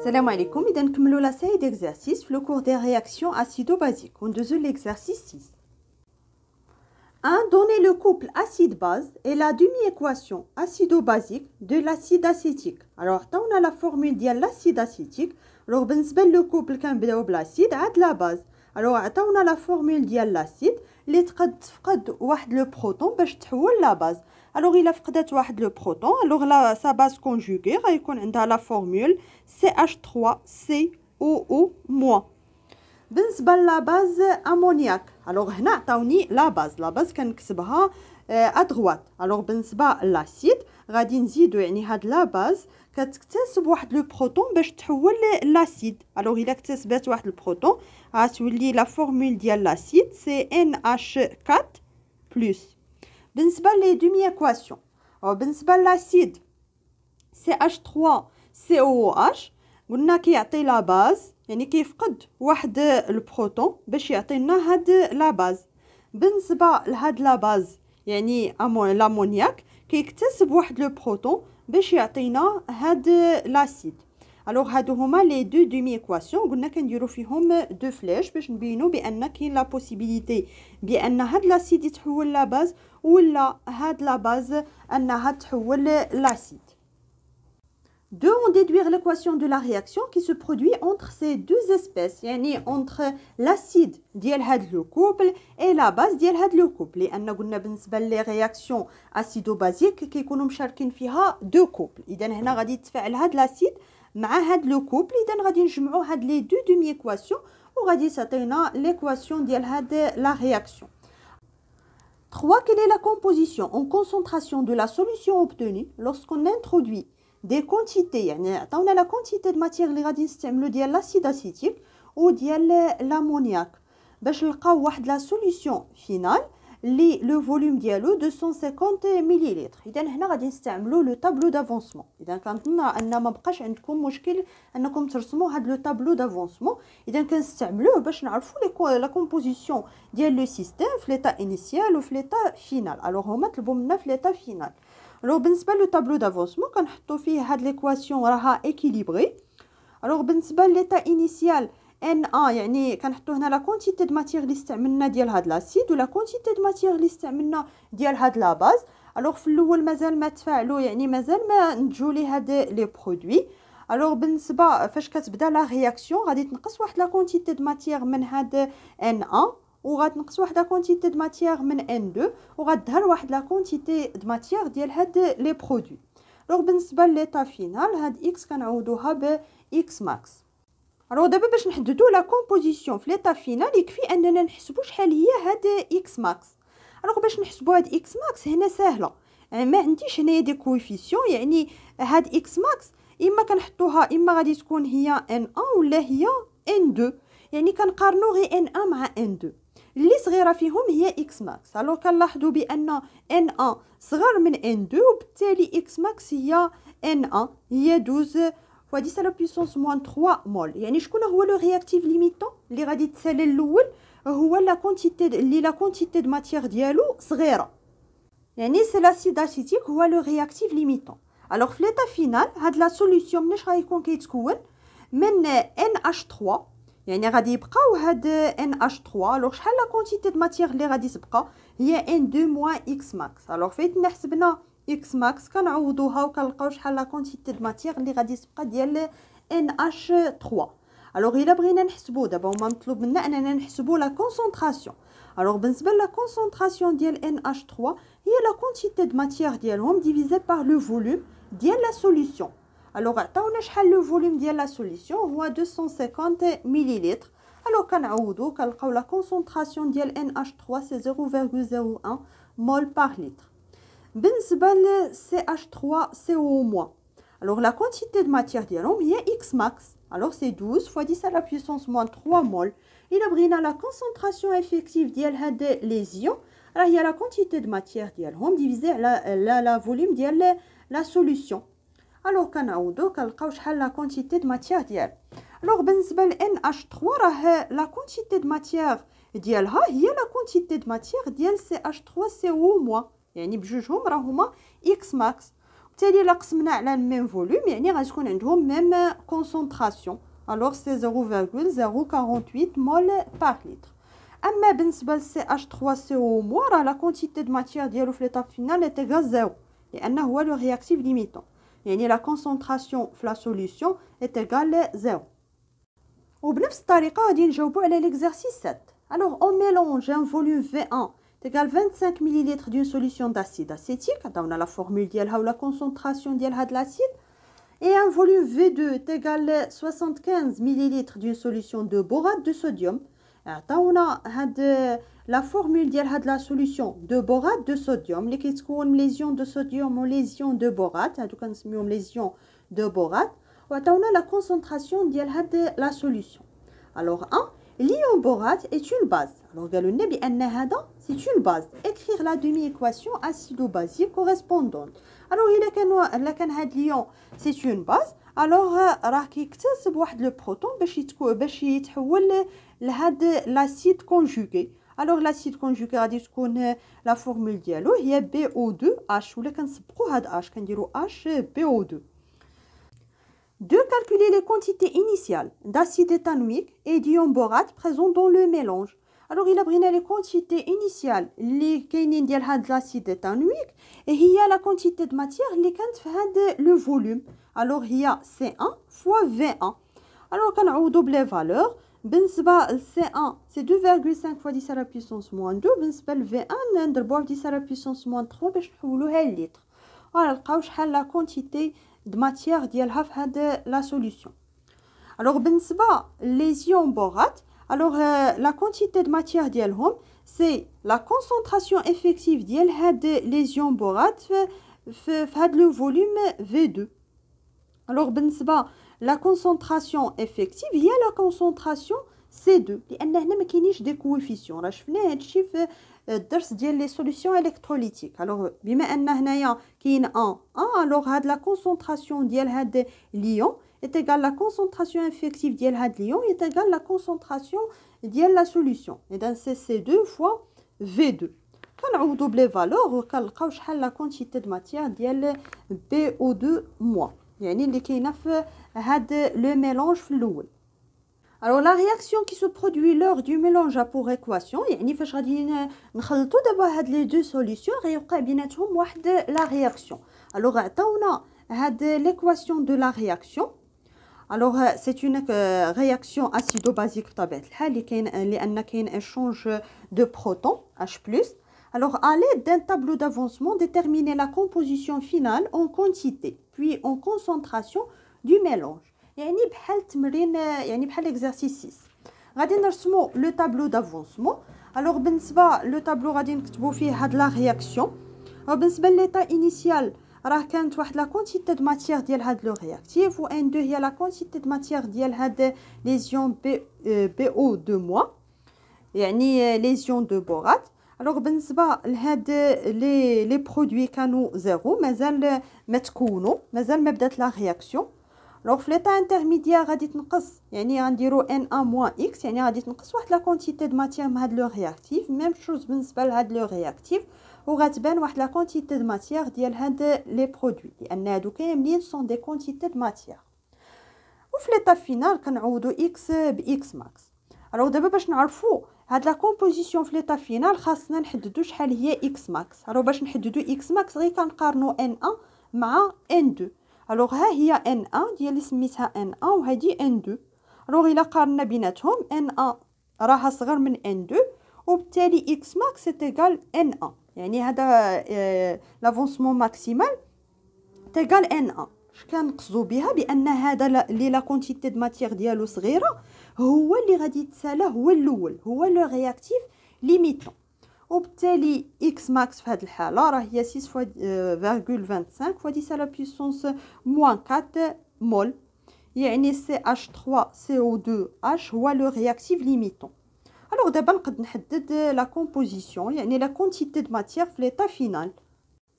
Salam alaikum, إذا نكملوا la série d'exercices le cours des réactions acido-basiques. On deuxième l'exercice 6. 1. Donnez le couple acide-base et la demi-équation acido-basique de l'acide acétique. Alors, on a la formule de l'acide acétique. Alors, بالنسبة le couple كنبداو بالacide عاد la base. Alors, on a la formule de l'acide اللي تفقد واحد le proton باش تحول la base. Alors, il a فقدت واحد le proton. Alors, là, sa base conjuguée غيكون عندها la formule CH3COO-. بالنسبه لا باز امونياك الوغ هنا عطاوني لا باز كنكتبها ادغوات. الوغ بالنسبه لاسيد غادي نزيدو يعني هاد لا باز كتكتسب واحد لو بروتون باش تحول لاسيد. الوغ الا اكتسبت واحد البروتون غتولي لا فورمول ديال لاسيد سي NH4+. بالنسبه لي دومي ايكواسيون بالنسبه لاسيد CH3COOH قلنا كيعطي لا باز يعني كيفقد واحد البروتون باش يعطينا هاد لا باز. بالنسبه لهاد لا باز يعني لامونياك كيكتسب واحد لو بروتون باش يعطينا هاد لاسيد. الوغ هادو هما لي دو دومي ايكواسيون قلنا كنديرو فيهم دو فلاش باش نبينو بان كاين لا بوسيبيليتي بان هاد لاسيد يتحول لا باز ولا هاد لا باز انها تحول لاسيد. 2. On déduire l'équation de la réaction qui se produit entre ces deux espèces, يعني entre l'acide ديال هاد لو كوبل et la base ديال هاد لو كوبل، لأن قلنا بالنسبة لي رياكسيون اسيدو بازيك كيكونوا مشاركين فيها دو كوبل. إذا هنا غادي يتفاعل هاد لاسيد مع هاد لو كوبل، إذا غادي نجمعوا هاد لي دو دومي ايكواسيون وغادي تعطينا l'équation ديال هاد لا رياكسيون. 3. Quelle est la composition en concentration de la solution obtenue lorsqu'on introduit des quantités يعني عطاونا لا كونتيتي د ماتيغ اللي غادي نستعملو ديال لاسيد اسيتيك وديال لامونياك باش نلقاو واحد لا سوليوشن فينال اللي لو فوليوم ديالو 250 مليلتر. اذا هنا غادي نستعملو لو طابلو دافونسمون. اذا كنظن ان ما بقاش عندكم مشكل انكم ترسموا هاد لو طابلو دافونسمون. اذا كنستعملوه باش نعرفوا لا كومبوزيسيون ديال لو سيستيم في ليطا انيسيال وفي ليطا فينال. الوغ هما طلبوا منا في ليطا فينال. الوغ بالنسبه لو طابلو دافونسمون كنحطو فيه هاد ليكواسيون راها ايكيليبري. الوغ بالنسبه ليطا انيسيال ان يعني كنحطو هنا لا كونتيتي د ماتيغ اللي استعملنا ديال هاد لاسيد ولا كونتيتي د ماتيغ اللي استعملنا ديال هاد لا باز. الوغ في الاول مازال ما تفاعلوا يعني مازال ما نتجو لي هاد لي برودوي. الوغ بالنسبه فاش كتبدا لا رياكسيون غادي تنقص واحد لا كونتيتي د ماتيغ من هاد ان1 وغتنقص واحد لا كونتيتي د ماتيغ من ان2 وغتظهر واحد لا كونتيتي د ماتيغ ديال هاد لي برودوي. الوغ بالنسبه ليطا فينال هاد اكس كنعوضوها ب اكس ماكس. الوغ دابا باش نحددو لا كومبوزيسيون في ليطا فينال يكفي اننا نحسبو شحال هي هاد اكس ماكس. الوغ باش نحسبو هاد اكس ماكس هنا ساهله، يعني ما عنديش هنايا دي كويفيسيون، يعني هاد اكس ماكس اما كنحطوها اما غادي تكون هي ان1 ولا هي ان2، يعني كنقارنو غير ان1 مع ان2 اللي صغيره فيهم هي اكس ماكس. الوغ كنلاحظوا بان ان1 صغر من ان2 وبالتالي اكس ماكس هي ان1 هي 12 fois 10 à la puissance moins 3 مول. يعني شكون هو لو رياكتيف ليميتون اللي غادي يتسالى الاول؟ هو لا كونتيتي اللي لا كونتيتي د ماتيغ ديالو صغيره، يعني سي لاسيد اسيتيك هو لو رياكتيف ليميتون. الوغ في ليطا فينال هاد لا سوليوشن مناش غيكون كيتكون من NH3، يعني غادي يبقاو هاد NH3. الوغ شحال لا كونتيتي د ماتيغ اللي غادي تبقى هي N2 موان X ماكس. الوغ فايتنا حسبنا X ماكس كنعوضوها وكنلقاو شحال لا كونتيتي د ماتيغ اللي غادي تبقى ديال NH3. الوغ الا بغينا نحسبو دابا هما مطلوب منا اننا نحسبو لا كونسونطراسيون. الوغ بالنسبه لا كونسونطراسيون ديال NH3 هي لا كونتيتي د ماتيغ ديالهم ديفيزي بار لو فوليوم ديال لا سوليوشن. الوغ عطاونا شحال لو فوليوم ديال لا سوليوشن هو 250 مليلتر. الوغ كنعوضو كنلقاو لا كونسونطراسيون ديال NH3 سي 0.01 مول بار لتر. بالنسبه ل CH3COO-، الوغ لا كونتيتي د ماتيغ ديالهم هي X max. الوغ سي 12 fois 10 à la puissance moins 3 مول. الا بغينا لا كونسونطراسيون افيكتيف ديال هاد لي زيون راه هي لا كونتيتي د ماتيغ ديالهم ديفيزي على لا فوليوم ديال لا سوليوشن. الوغ كنعوضو كنلقاو شحال لا كونتيتي د ماتيغ ديال. الوغ بالنسبه ل NH3 راه لا كونتيتي د ماتيغ ديالها هي لا كونتيتي د ماتيغ ديال CH3COO-، يعني بجوجهم راهما X ماكس. بالتالي الا قسمنا على الميم فوليوم يعني غتكون عندهم ميم كونسونطراسيون. الوغ سي 0,048 مول بار لتر. اما بالنسبه ل CH3CO- راه لا كونتيتي دو ماتيير ديالو في ليطاب فينال ايتيغال زيرو، لانه هو لو رياكتيف ليميتون، يعني لا كونسونطراسيون في لا سوليوشن ايتيغال زيرو. وبنفس الطريقه غادي نجاوبوا على ليكزارسيس 7. الوغ اون ميلونج ان فوليوم V1 تيغال 25 مليلتر دون سوليوشن d'acide acétique، عطاونا لا فورمول ديالها ولا كونسونطراسيون ديال هاد لاسيد. Et un volume V2 est égal à 75 ml d'une solution de borate de sodium. عطاونا هاد لا فورمول ديال هاد لا سوليوشن دو بورات دو صوديوم اللي كيتكون ليزيون دو صوديوم و ليزيون دو بورات، هادو كنسميوهم ليزيون دو بورات. وعطاونا لا كونسونطراسيون ديال هاد لا سوليوشن. الوغ 1 l'ion borate est une base. Alors قالوا لنا بان هذا c'est une base. écrire la demi-équation acido-basique correspondante. alors الا كان هاد ليون c'est une base alors راه كيكتسب واحد لو بروتون باش يتحول لهاد لاسيد كونجوغي. alors لاسيد كونجوغي غادي تكون لا فورمول ديالو هي BO2H، ولا كنسبقوا هاد H كنديروا HBO2. De calculer les quantités initiales d'acide éthanoïque et d'ion borate présents dans le mélange. Alors il a pris les quantités initiales اللي كاينين ديال هاد l'acide éthanoïque et هي la quantité de matière اللي كانت في هاد le volume. alors هي C1 fois V1. alors كنعوضوا بلي فالور. بالنسبه ل C1 c'est 2,5 fois 10 à la puissance moins 2، بالنسبه ل V1 نضربوها ب 10 à la puissance moins 3 باش نحولوها للتر، ونلقاو شحال لا كونتيتي de matière ديالها في هاد la solution. alors بالنسبه les ions borates alors la quantité de matière ديالهم c'est la concentration effective ديال هاد les ions borates في هاد le volume V2. alors بالنسبه la concentration effective هي la concentration C2، لان هنا ما كاينينش دي كوفيسيون، راه شفنا هادشي في الدرس ديال لي سوليوشن الكتروليتيك. الوغ بما ان هنايا كاين الوغ هاد لا كونسونطراسيون ديال هاد ليون est égal la concentration effective ديال هاد ليون est égal la concentration ديال لا سوليوشن، اذا سي C2 fois V2. كنعوضوا بلي فالور وكنلقاو شحال لا كونتيتي د ماتيير ديال BO2-، يعني اللي كاينه في هاد لو ميلونج في الاول. alors la réaction qui se produit lors du mélange à pour équation، يعني فاش غادي نخلطوا دابا هاد لي دو سوليوشن غيوقع بيناتهم واحد لا رياكسيون. alors عطاونا هاد ليكواسيون دو لا رياكسيون. alors c'est une réaction acido-basique بطبيعه الحال اللي كاين لان كاين échange de protons H+. alors à l'aide d'un tableau d'avancement déterminer la composition finale en quantité puis en concentration du mélange. يعني بحال التمرين، يعني بحال ليكزارسيس 6 غادي نرسموا لو طابلو دافونسمون. الوغ بالنسبه لو طابلو غادي نكتبوا فيه هاد لا رياكسيون. بالنسبه ليطا انيسيال راه كانت واحد لا كونتيتي دو ماتيير ديال هاد لو رياكتيف، و ان 2 هي لا كونتيتي دو ماتيير ديال هاد ليزيون BO2-، يعني ليزيون دو بورات. الوغ بالنسبه لهاد لي برودوي كانوا زيرو، مازال ما تكونوا، مازال ما بدات لا رياكسيون. لو في ليطا انترميديير غادي تنقص، يعني غنديروا Na-X، يعني غادي تنقص واحد لا كونتيتي د ماتيير من هاد لو رياكتيف. ميم شوز بالنسبه لهاد لو رياكتيف، وغتبان واحد لا كونتيتي د ماتيير ديال هاد لي برودوي، لان هادو كاملين سون دي كونتيتي د ماتيير. وفي ليطا فينال كنعوضوا X بX ماكس. الوغ دابا باش نعرفوا هاد لا كومبوزيسيون في ليطا فينال خاصنا نحددوا شحال هي X ماكس. الوغ باش نحددوا X ماكس غير كنقارنوا N1 مع N2. الوغ ها هي N1 ديال اللي سميتها N1 وهذه N2. الوغ الا قارنا بيناتهم N1 راها صغر من N2، وبالتالي X ماكس تيغال N1، يعني هذا لافونسمون ماكسيمال تيغال N1. اش كنقصدوا بها؟ بان هذا اللي لا كونتيتي د ماتيير ديالو صغيره هو اللي غادي يتسالى هو الاول، هو لو رياكتيف ليميتون. وبالتالي X max في هذه الحالة راه هي 6,25 fois 10 à la puissance moins 4 مول، يعني CH3CO2H هو لو رياكتيف ليميتون. الوغ دابا نقد نحدد لا كومبوزيسيون، يعني لا كونتيتي د ماتيير في ليطا فينال.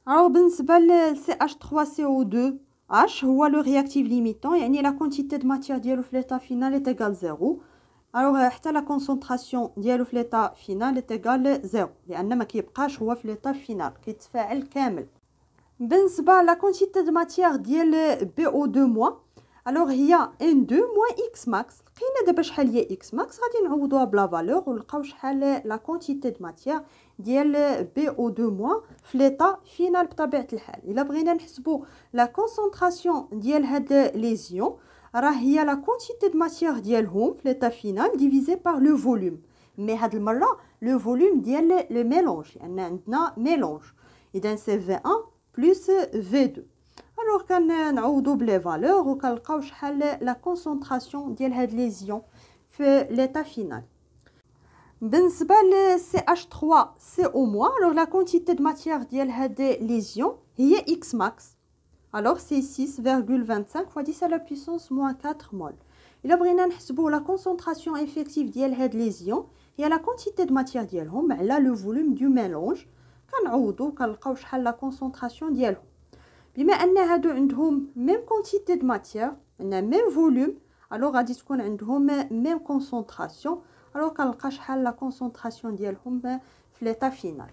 الوغ بالنسبة ل CH3CO2H هو لو رياكتيف ليميتون، يعني لا كونتيتي د ماتيير ديالو في ليطا فينال ايتيغال 0. الوغ حتى لا كونسونطراسيون ديالو في ليطا فينال ايتيغال 0، لان ما كيبقاش هو في ليطا فينال، كيتفاعل كامل. بالنسبه لا كونتيتي دو ماتيير ديال BO2- الوغ هي N2 moins X max. لقينا دابا شحال هي X max غادي نعوضوها بلا فالور ونلقاو شحال لا كونتيتي دو ماتيير ديال BO2- في ليطا فينال بطبيعه الحال. الا بغينا نحسبوا لا كونسونطراسيون ديال هاد لي زيون راه هي لا كونتيتي دو ماتيير ديالهم في ليطا فينال ديفيزي بار لو فوليوم. مي هاد المره لو فوليوم ديال لو ميلونج لان عندنا ميلونج، اذا سي V1 plus V2. alors كنعوضوا بلي فالور وكنلقاو شحال لا كونسونطراسيون ديال هاد لي زيون في ليطا فينال. بالنسبه ل CH3CO- alors لا كونتيتي دو ماتيير ديال هاد لي زيون هي X max. alors c'est 6,25 fois 10 à la puissance moins 4 mol. الا بغينا نحسبوا لا كونسونطراسيون افيكتيف ديال هاد لي زيون هي لا كونتيتي دو ماتيير ديالهم على لو فوليوم دو ميلونج، كنعوضوا كنلقاو شحال لا كونسونطراسيون ديالهم. بما ان هادو عندهم ميم كونتيتي دو ماتيير عندنا ميم فوليوم، الوغ غادي تكون عندهم ميم كونسونطراسيون، الوغ كنلقى شحال لا كونسونطراسيون ديالهم في ليطا فينال.